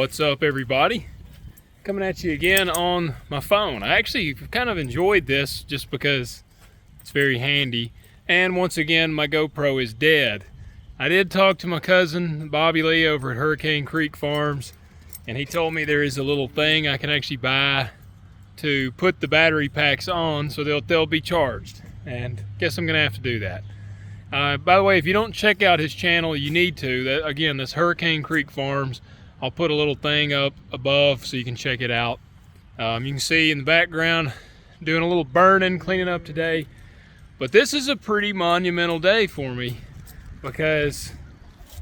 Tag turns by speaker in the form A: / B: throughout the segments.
A: What's up, everybody? Coming at you again on my phone. I actually kind of enjoyed this just because it's very handy. And once again, my GoPro is dead. I did talk to my cousin, Bobby Lee, over at Hurricane Creek Farms, and he told me there is a little thing I can actually buy to put the battery packs on so they'll be charged. And guess I'm gonna have to do that. By the way, if you don't check out his channel, you need to. Again, that's Hurricane Creek Farms. I'll put a little thing up above so you can check it out. You can see in the background doing a little burning, cleaning up today. But this is a pretty monumental day for me because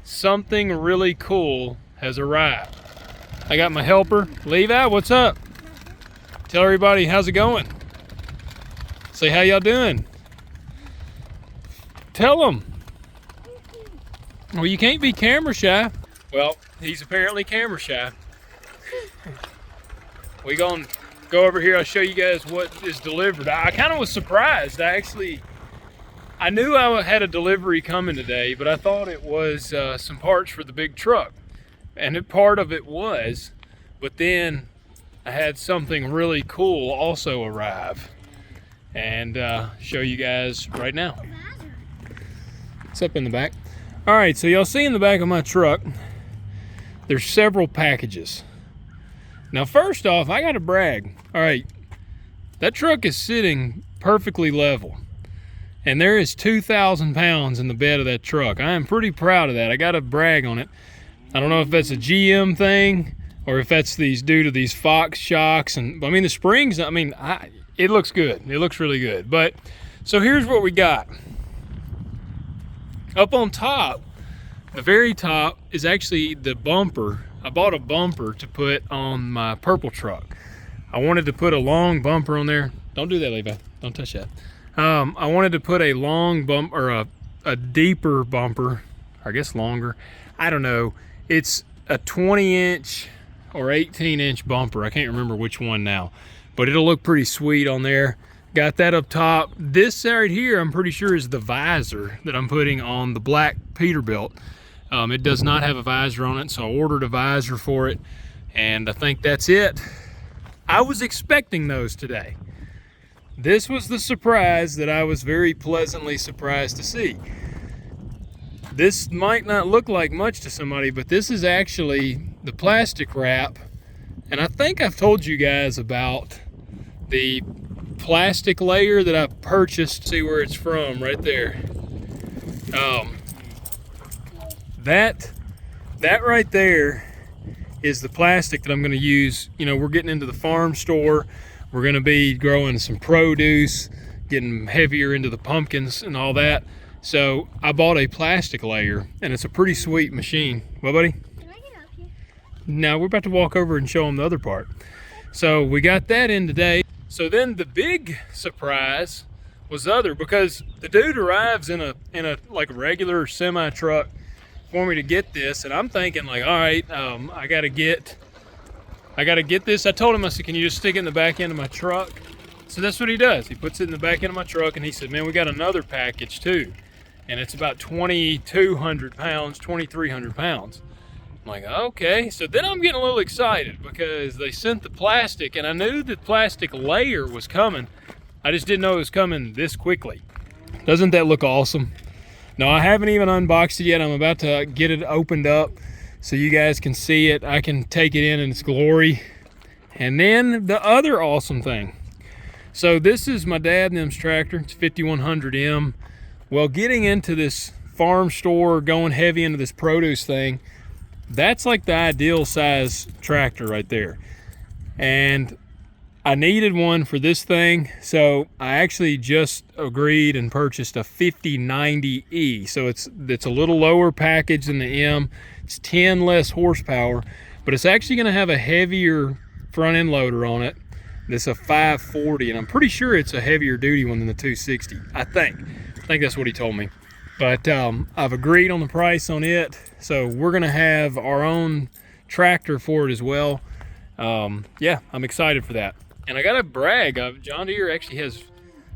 A: something really cool has arrived. I got my helper, Levi. What's up? Tell everybody how's it going. Say how y'all doing. Tell them. Well, you can't be camera shy. Well, he's apparently camera shy. We gonna go over here. I'll show you guys what is delivered. I kind of was surprised. I knew I had a delivery coming today, but I thought it was some parts for the big truck, and part of it was. But then I had something really cool also arrive, and show you guys right now. It's up in the back. All right, so y'all see in the back of my truck, there's several packages. Now, first off, I gotta brag. All right, that truck is sitting perfectly level, and there is 2,000 pounds in the bed of that truck. I am pretty proud of that. I gotta brag on it. I don't know if that's a GM thing or if that's due to these Fox shocks. And I mean, the springs, it looks good. It looks really good. But so here's what we got. Up on top, the very top is actually the bumper. I bought a bumper to put on my purple truck. I wanted to put a long bumper on there. Don't do that, Levi. Don't touch that. I wanted to put a long bump, or a deeper bumper, I guess longer. I don't know. It's a 20-inch or 18-inch bumper. I can't remember which one now, but it'll look pretty sweet on there. Got that up top. This right here, I'm pretty sure is the visor that I'm putting on the black Peterbilt. It does not have a visor on it, so I ordered a visor for it, and I think that's it. I was expecting those today. This was the surprise that I was very pleasantly surprised to see. This might not look like much to somebody, but this is actually the plastic wrap, and I think I've told you guys about the plastic layer that I purchased. See where it's from, right there. That right there is the plastic that I'm going to use. You know, we're getting into the farm store. We're going to be growing some produce, getting heavier into the pumpkins and all that. So I bought a plastic layer, and it's a pretty sweet machine. What, buddy? Can I get up here? Now we're about to walk over and show them the other part. So we got that in today. So then the big surprise was because the dude arrives in a like a regular semi truck for me to get this, and I'm thinking like, all right, I gotta get this. I told him, I said, can you just stick it in the back end of my truck? So that's what he does. He puts it in the back end of my truck, and he said, man, we got another package too, and it's about 2,200 pounds, 2,300 pounds. I'm like, okay. So then I'm getting a little excited because they sent the plastic, and I knew the plastic layer was coming. I just didn't know it was coming this quickly. Doesn't that look awesome? No, I haven't even unboxed it yet. I'm about to get it opened up so you guys can see it. I can take it in its glory. And then the other awesome thing. So this is my dad and them's tractor. It's 5100M. Well, getting into this farm store, going heavy into this produce thing, that's like the ideal size tractor right there. And I needed one for this thing, so I actually just agreed and purchased a 5090E. So it's a little lower package than the M. It's 10 less horsepower, but it's actually going to have a heavier front end loader on it. This is a 540, and I'm pretty sure it's a heavier duty one than the 260. I think that's what he told me. But I've agreed on the price on it, so we're going to have our own tractor for it as well. Yeah, I'm excited for that. And I gotta brag, John Deere actually has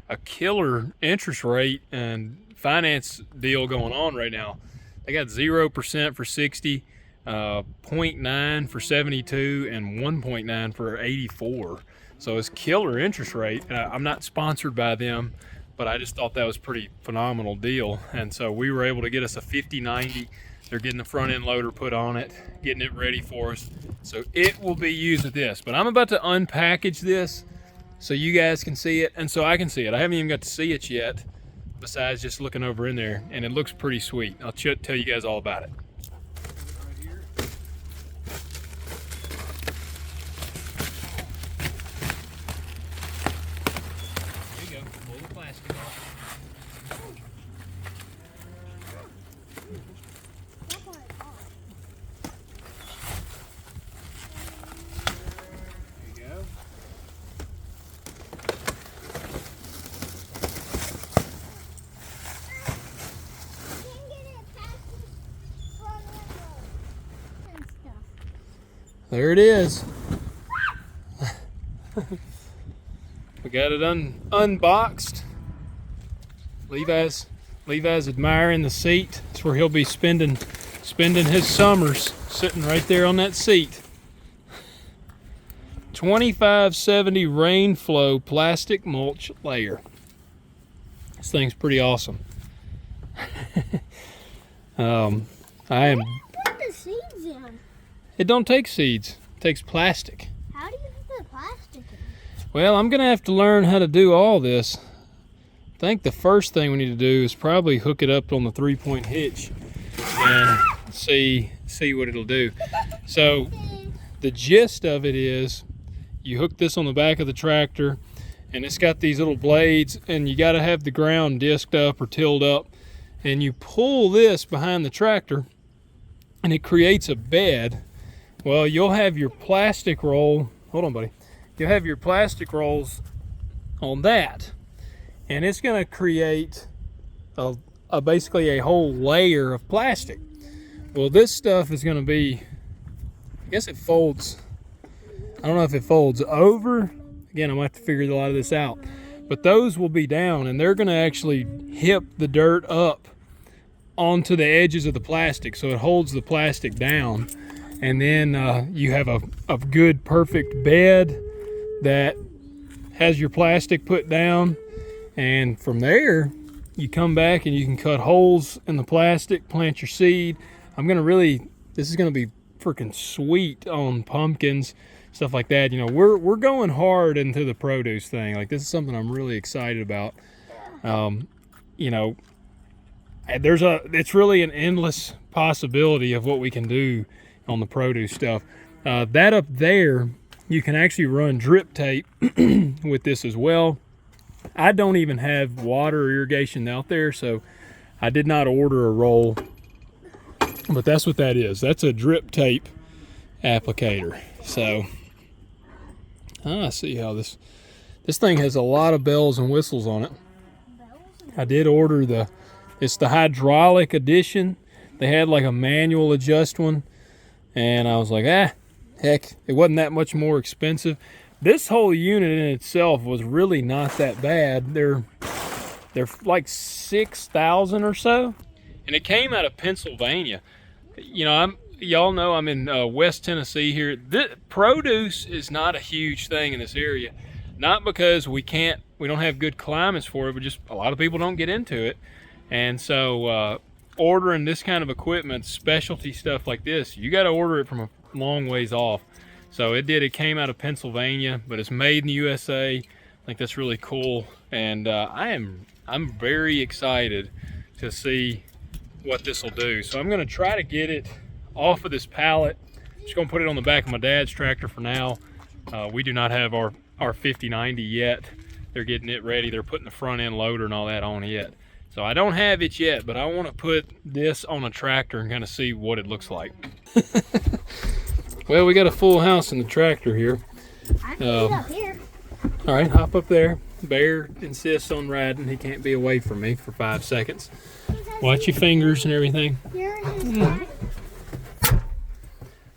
A: a killer interest rate and finance deal going on right now. They got 0% for 60. 0.9 for 72 and 1.9 for 84. So it's killer interest rate. I'm not sponsored by them, but I just thought that was pretty phenomenal deal. And so we were able to get us a 5090. They're getting the front end loader put on it, getting it ready for us. So it will be used with this. But I'm about to unpackage this so you guys can see it and so I can see it. I haven't even got to see it yet, besides just looking over in there, and it looks pretty sweet. I'll tell you guys all about it. There it is. We got it unboxed. Levi's admiring the seat. It's where he'll be spending his summers, sitting right there on that seat. 2570 rain flow plastic mulch layer. This thing's pretty awesome. I am.
B: Put the seeds in.
A: It don't take seeds. It takes plastic.
B: How do you put the plastic in?
A: Well, I'm gonna have to learn how to do all this. I think the first thing we need to do is probably hook it up on the 3-point hitch and see what it'll do. So the gist of it is you hook this on the back of the tractor, and it's got these little blades, and you got to have the ground disked up or tilled up, and you pull this behind the tractor and it creates a bed. Well, you'll have your plastic roll. Hold on, buddy. You'll have your plastic rolls on that, and it's going to create basically a whole layer of plastic. Well, this stuff is going to be, I guess it folds. I don't know if it folds over. Again, I'm going to have to figure a lot of this out. But those will be down, and they're going to actually hip the dirt up onto the edges of the plastic, so it holds the plastic down. And then you have a good, perfect bed that has your plastic put down. And from there, you come back and you can cut holes in the plastic, plant your seed. This is gonna be freaking sweet on pumpkins, stuff like that. You know, we're going hard into the produce thing. Like, this is something I'm really excited about. You know, it's really an endless possibility of what we can do on the produce stuff. That up there, you can actually run drip tape with this as well. I don't even have water or irrigation out there, so I did not order a roll, but that's what that is. That's a drip tape applicator. So I see how this thing has a lot of bells and whistles on it. I did order it's the hydraulic edition. They had like a manual adjust one, and I was like, heck, it wasn't that much more expensive. This whole unit in itself was really not that bad. They're like 6,000 or so, and it came out of Pennsylvania. You know, y'all know I'm in West Tennessee here. The produce is not a huge thing in this area, not because we don't have good climates for it, but just a lot of people don't get into it. And so ordering this kind of equipment, specialty stuff like this, you got to order it from a long ways off. So it came out of Pennsylvania, but it's made in the USA. I think that's really cool, and I'm very excited to see what this will do. So I'm going to try to get it off of this pallet. Just going to put it on the back of my dad's tractor for now. We do not have our 5090 yet. They're getting it ready. They're putting the front end loader and all that on yet. So I don't have it yet, but I want to put this on a tractor and kind of see what it looks like. Well, we got a full house in the tractor here.
B: I can get up here.
A: All right, hop up there. Bear insists on riding. He can't be away from me for 5 seconds. Watch your fingers and everything.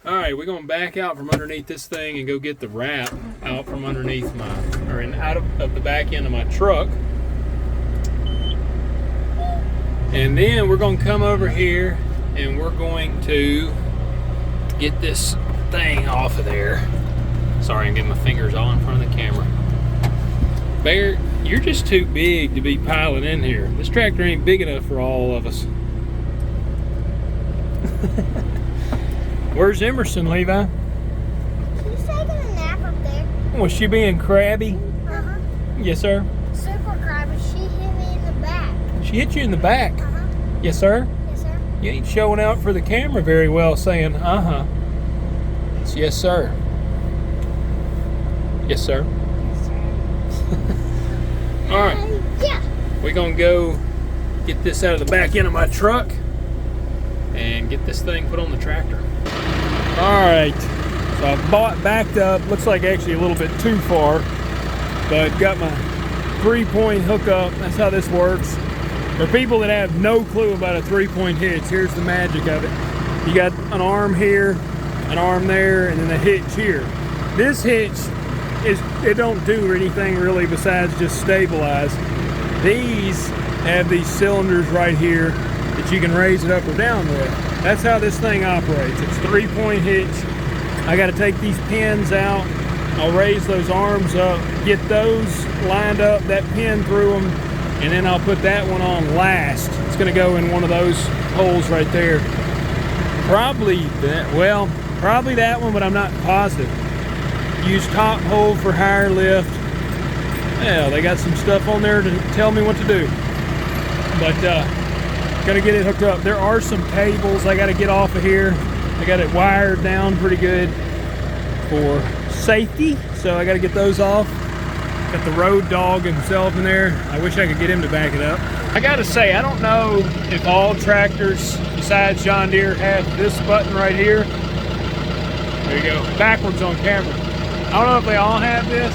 A: All right, we're going to back out from underneath this thing and go get the wrap out from underneath out of the back end of my truck. And then we're going to come over here and we're going to get this thing off of there. Sorry, I'm getting my fingers all in front of the camera. Bear, you're just too big to be piling in here. This tractor ain't big enough for all of us. Where's Emerson, Levi?
B: She's taking a nap up there.
A: Was she being crabby?
B: Uh-huh.
A: Yes, sir.
B: Super crabby. She hit me in the back.
A: She hit you in the back?
B: Uh-huh.
A: Yes, sir.
B: Yes, sir.
A: You ain't showing out for the camera very well saying, uh-huh. It's yes, sir. Yes, sir.
B: Yes, sir.
A: All right.
B: Yeah.
A: We're gonna go get this out of the back end of my truck and get this thing put on the tractor. All right, so I backed up, looks like actually a little bit too far, but got my 3-point hookup. That's how this works. For people that have no clue about a 3-point hitch, here's the magic of it. You got an arm here, an arm there, and then a hitch here. This hitch it don't do anything really besides just stabilize. These have these cylinders right here that you can raise it up or down with. That's how this thing operates. It's 3-point hitch. I got to take these pins out. I'll raise those arms up, get those lined up, that pin through them, and then I'll put that one on last. It's going to go in one of those holes right there. Probably that one, but I'm not positive. Use top hole for higher lift. Yeah, they got some stuff on there to tell me what to do. But gotta get it hooked up. There are some cables I gotta get off of here. I got it wired down pretty good for safety, so I gotta get those off. Got the road dog himself in there. I wish I could get him to back it up. I gotta say, I don't know if all tractors besides John Deere have this button right here. There you go, backwards on camera. I don't know if they all have this,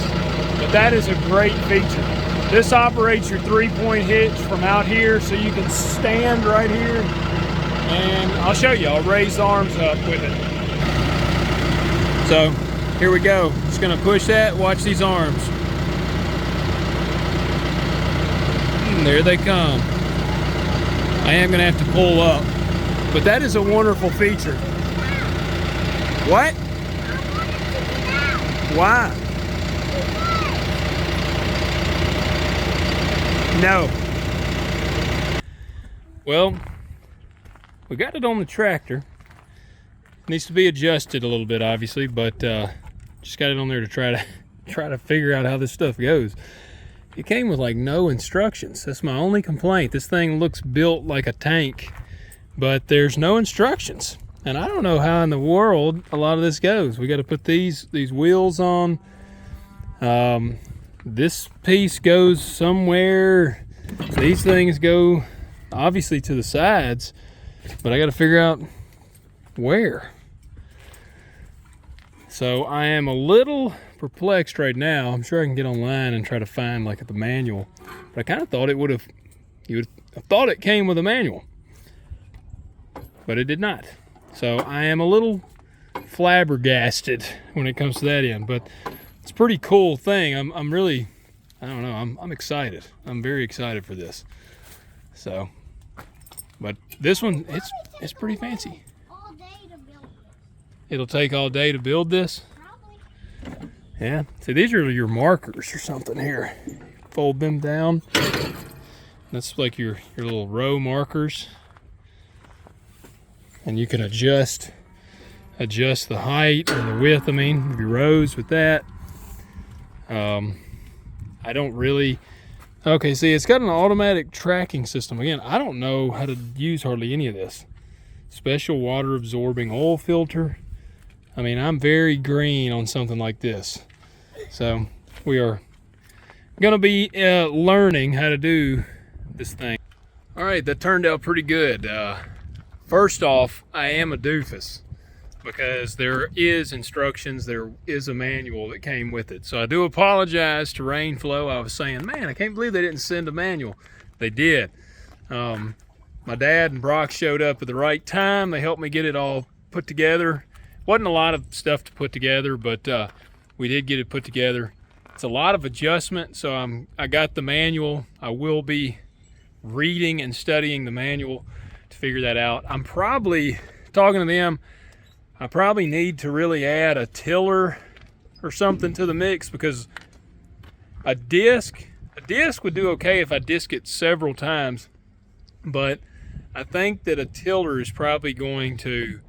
A: but that is a great feature. This operates your 3-point hitch from out here, so you can stand right here, and I'll show you. I'll raise the arms up with it. So here we go. Just gonna push that, watch these arms. And there they come. I am gonna have to pull up, but that is a wonderful feature. What? Why? No. Well, we got it on the tractor. Needs to be adjusted a little bit, obviously, but just got it on there to try to figure out how this stuff goes. It came with like no instructions. That's my only complaint. This thing looks built like a tank, but there's no instructions. And I don't know how in the world a lot of this goes. We got to put these wheels on. This piece goes somewhere. These things go obviously to the sides, but I got to figure out where. So I am a little perplexed right now. I'm sure I can get online and try to find like the manual, but I kind of thought you would have thought it came with a manual, but it did not. So I am a little flabbergasted when it comes to that end, but it's a pretty cool thing. I'm really, I don't know, I'm excited. I'm very excited for this. So, but this one, it's pretty fancy.
B: All day to build this.
A: It'll take all day to build this?
B: Probably.
A: Yeah. See, these are your markers or something here. Fold them down. That's like your little row markers. And you can adjust the height or the width, of your rows with that. I don't really, okay, see, it's got an automatic tracking system. Again, I don't know how to use hardly any of this. Special water absorbing oil filter. I'm very green on something like this. So we are gonna be learning how to do this thing. All right, that turned out pretty good. First off, I am a doofus because there is instructions, there is a manual that came with it. So I do apologize to Rainflow. I was saying, man, I can't believe they didn't send a manual. They did. My dad and Brock showed up at the right time. They helped me get it all put together. Wasn't a lot of stuff to put together, but we did get it put together. It's a lot of adjustment, so I got the manual. I will be reading and studying the manual to figure that out. I'm probably talking to them. I probably need to really add a tiller or something to the mix, because a disc would do okay if I disc it several times, but I think that a tiller is probably going to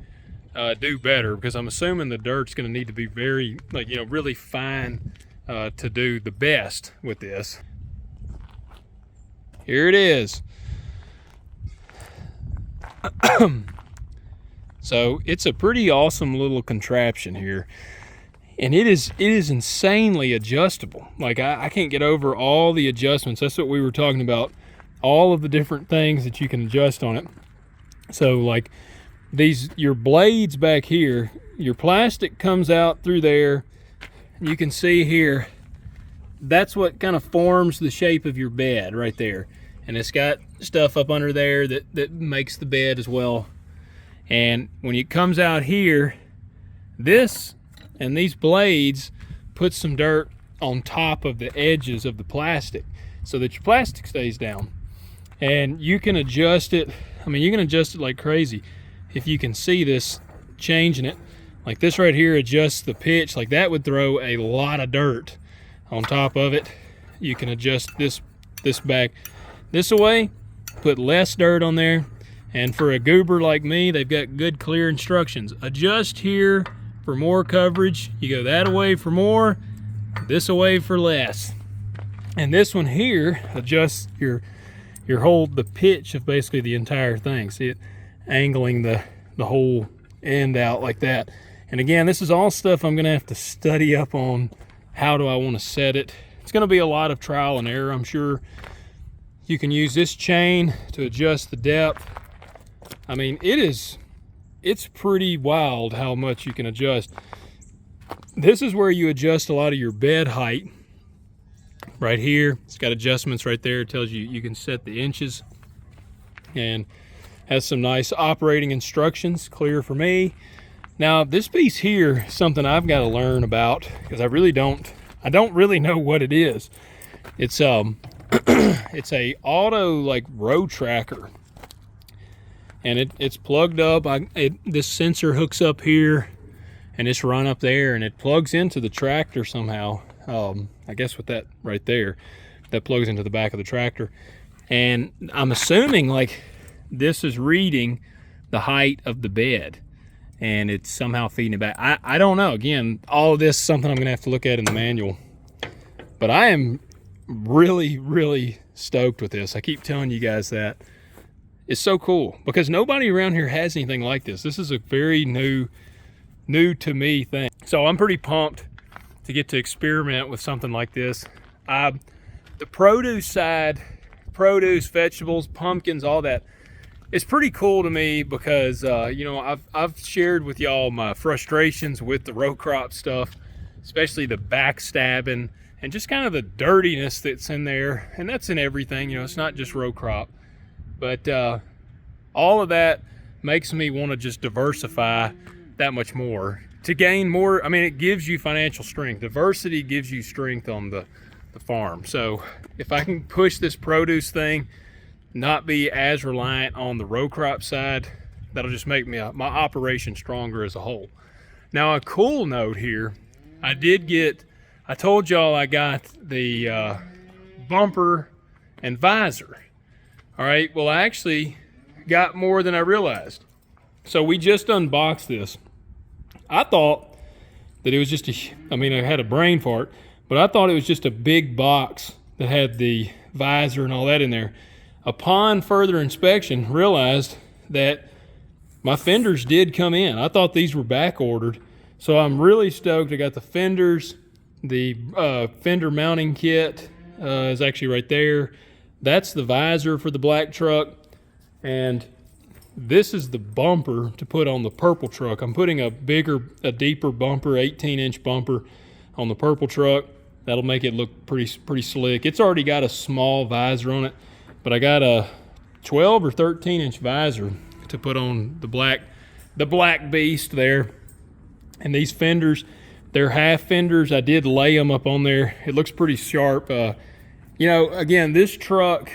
A: do better, because I'm assuming the dirt's going to need to be very, like, you know, really fine to do the best with this. Here it is. So it's a pretty awesome little contraption here, and it is insanely adjustable. Like, I can't get over all the adjustments. That's what we were talking about, all of the different things that you can adjust on it. So like your blades back here, your plastic comes out through there. You can see here, that's what kind of forms the shape of your bed right there. And it's got stuff up under there that makes the bed as well. And when it comes out here, this and these blades put some dirt on top of the edges of the plastic so that your plastic stays down. And you can adjust it. I mean, you can adjust it like crazy. If you can see this, changing it, like this right here adjusts the pitch. Like that would throw a lot of dirt on top of it. You can adjust this back this way, put less dirt on there. And for a goober like me, they've got good clear instructions. Adjust here for more coverage. You go that away for more, this away for less. And this one here adjusts the pitch of basically the entire thing. See it angling the whole end out like that. And again, this is all stuff I'm gonna have to study up on. How do I want to set it? It's gonna be a lot of trial and error, I'm sure. You can use this chain to adjust the depth. I mean, it's pretty wild how much you can adjust. This is where you adjust a lot of your bed height. Right here, it's got adjustments right there. It tells you you can set the inches, and has some nice operating instructions, clear for me. Now this piece here is something I've got to learn about, because I don't really know what it is. It's it's a auto like row tracker, and it's plugged up. This sensor hooks up here, and it's run up there, and it plugs into the tractor somehow. I guess with that right there, that plugs into the back of the tractor. And I'm assuming like this is reading the height of the bed, and it's somehow feeding it back. I don't know. Again, all of this is something I'm gonna have to look at in the manual. But I am really, really stoked with this. I keep telling you guys that. It's so cool, because nobody around here has anything like this. This is a very new to me thing. So I'm pretty pumped to get to experiment with something like this. The produce side, vegetables, pumpkins, all that, it's pretty cool to me, because you know, I've shared with y'all my frustrations with the row crop stuff, especially the backstabbing and just kind of the dirtiness that's in there. And that's in everything, you know, it's not just row crop, but all of that makes me want to just diversify that much more, to gain more. I mean, it gives you financial strength. Diversity gives you strength on the farm. So if I can push this produce thing, not be as reliant on the row crop side, that'll just make me my operation stronger as a whole. Now, a cool note here, I told y'all I got the bumper and visor. All right, well, I actually got more than I realized. So we just unboxed this. I thought that it was just I had a brain fart, but I thought it was just a big box that had the visor and all that in there. Upon further inspection, realized that my fenders did come in. I thought these were back ordered. So I'm really stoked. I got the fenders. The fender mounting kit is actually right there. That's the visor for the black truck. And this is the bumper to put on the purple truck. I'm putting a deeper bumper, 18-inch bumper on the purple truck. That'll make it look pretty slick. It's already got a small visor on it, but I got a 12 or 13-inch visor to put on the black beast there. And these fenders, they're half fenders. I did lay them up on there. It looks pretty sharp. You know, again, this truck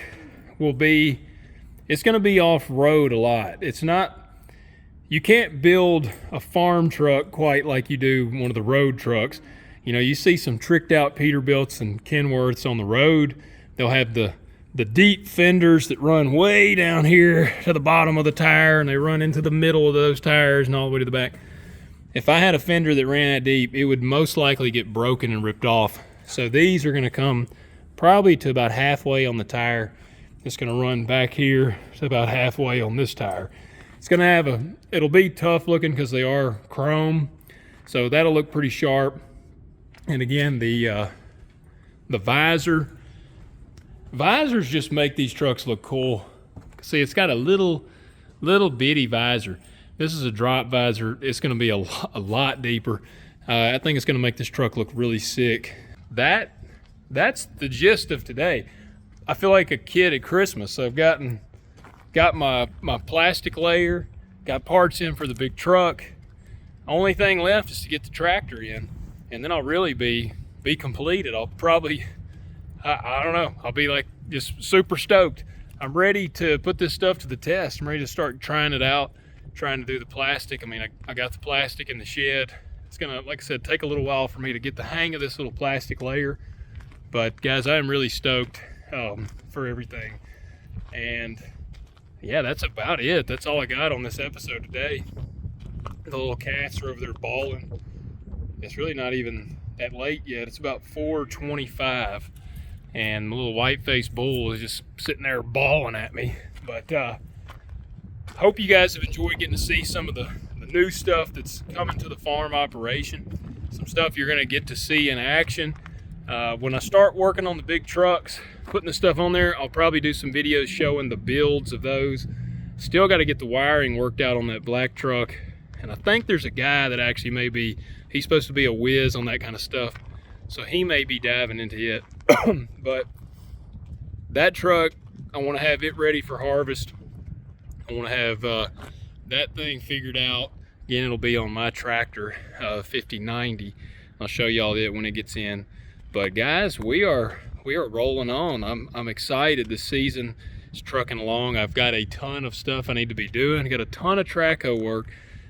A: it's going to be off-road a lot. It's not, you can't build a farm truck quite like you do one of the road trucks. You know, you see some tricked out Peterbilts and Kenworths on the road. They'll have the deep fenders that run way down here to the bottom of the tire, and they run into the middle of those tires and all the way to the back. If I had a fender that ran that deep, it would most likely get broken and ripped off. So these are going to come probably to about halfway on the tire. It's going to run back here to about halfway on this tire. It's going to have it'll be tough looking because they are chrome, so that'll look pretty sharp. And again, the visors just make these trucks look cool. See, it's got a little bitty visor. This is a drop visor. It's going to be a lot deeper. I think it's going to make this truck look really sick. That's the gist of today. I feel like a kid at Christmas. So I've got my plastic layer, got parts in for the big truck. Only thing left is to get the tractor in, and then I'll really be completed. I'll probably, I don't know, I'll be like just super stoked. I'm ready to put this stuff to the test. I'm ready to start trying it out, trying to do the plastic. I mean, I got the plastic in the shed. It's gonna, like I said, take a little while for me to get the hang of this little plastic layer. But guys, I am really stoked for everything. And yeah, that's about it. That's all I got on this episode today. The little cats are over there bawling. It's really not even that late yet. It's about 4:25, and the little white-faced bull is just sitting there bawling at me. But hope you guys have enjoyed getting to see some of the new stuff that's coming to the farm operation. Some stuff you're going to get to see in action. When I start working on the big trucks, putting the stuff on there, I'll probably do some videos showing the builds of those. Still got to get the wiring worked out on that black truck. And I think there's a guy that actually he's supposed to be a whiz on that kind of stuff. So he may be diving into it. But that truck, I want to have it ready for harvest. I want to have that thing figured out. Again, it'll be on my tractor, 5090. I'll show y'all it when it gets in. But guys, we are rolling on. I'm excited. This season is trucking along. I've got a ton of stuff I need to be doing. I got a ton of traco work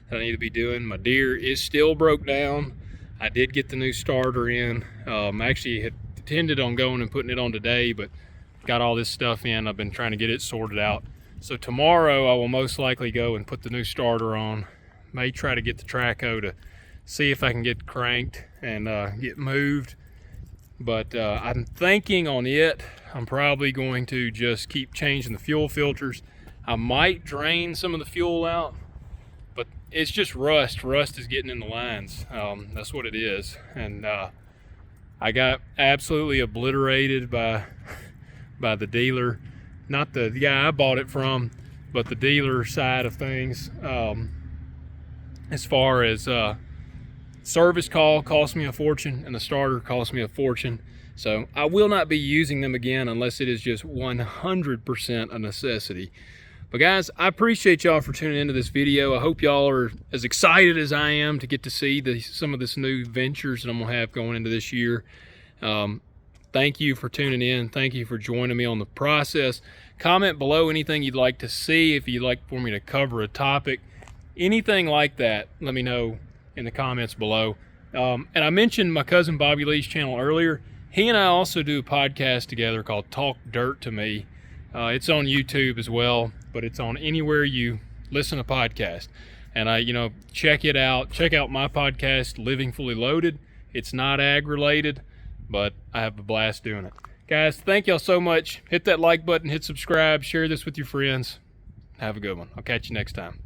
A: that I need to be doing. My deer is still broke down. I did get the new starter in. Actually had intended on going and putting it on today, but got all this stuff in. I've been trying to get it sorted out. So tomorrow I will most likely go and put the new starter on. May try to get the traco to see if I can get cranked and get moved. But I'm thinking on it, I'm probably going to just keep changing the fuel filters. I might drain some of the fuel out, but it's just rust. Rust is getting in the lines. That's what it is. And I got absolutely obliterated by the dealer. Not the guy I bought it from, but the dealer side of things. As far as service call cost me a fortune, and the starter cost me a fortune. So I will not be using them again unless it is just 100% a necessity. But guys, I appreciate y'all for tuning into this video. I hope y'all are as excited as I am to get to see some of this new ventures that I'm gonna have going into this year. Thank you for tuning in. Thank you for joining me on the process. Comment below anything you'd like to see. If you'd like for me to cover a topic, anything like that, let me know in the comments below. And I mentioned my cousin Bobby Lee's channel earlier. He and I also do a podcast together called Talk Dirt to Me. It's on YouTube as well, but it's on anywhere you listen to podcasts. And check it out. Check out my podcast, Living Fully Loaded. It's not ag related, but I have a blast doing it. Guys, thank y'all so much. Hit that like button, hit subscribe, share this with your friends. Have a good one. I'll catch you next time.